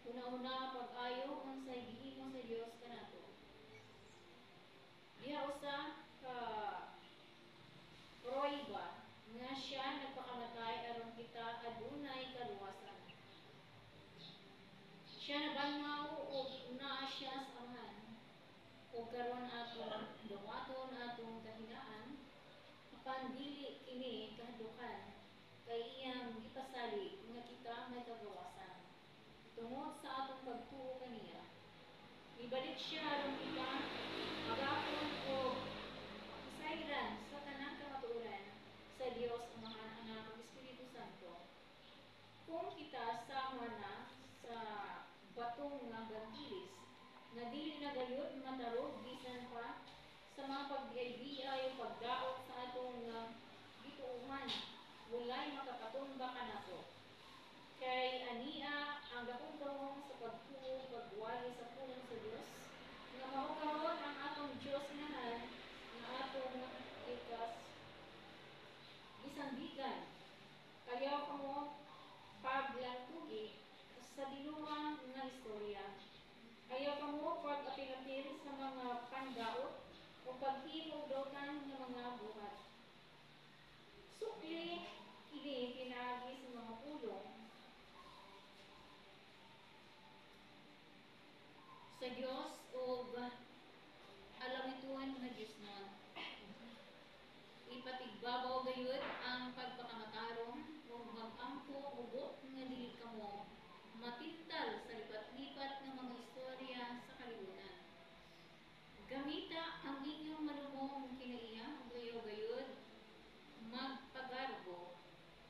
Una-una pag-ayo ang sa gihimo sa Dios kanato. Diha usa ka pruweba nga siya nagpakamatay aron kita adunay kaluwasan. Siya nabangaw o naa siya sa Amahan. O karon atong dumaton atong kahinaan, apan dili kini kahadukan kay iyang gipasali nga kita may kagawasan. Tungod sa atong pagtuo kaniya, ibalik siya aron kita magapon o isayran sa tanang kamatuoran sa Dios Amahan, Anak ug Espiritu Santo. Kung kita sama na sa batong nga gantilis, na dili na gayud matarog bisan pa sa mga pagbiay-biay o pagdaot sa atong gituuman, walay makapatumba kanato. Kay ania ang dakong gawong sa pagtuo pagwali sa pulong sa Dios, nga mao karon ang atong Dios inahan nga atong ikas gisambigan. Kayaw kamo paglantugi sa binuang nga istorya. Ayaw ka mo pag-apil-apil sa mga pandaot o paghimog-dotan ng mga buhat. Sukli, kini pinagi sa mga pulong sa Diyos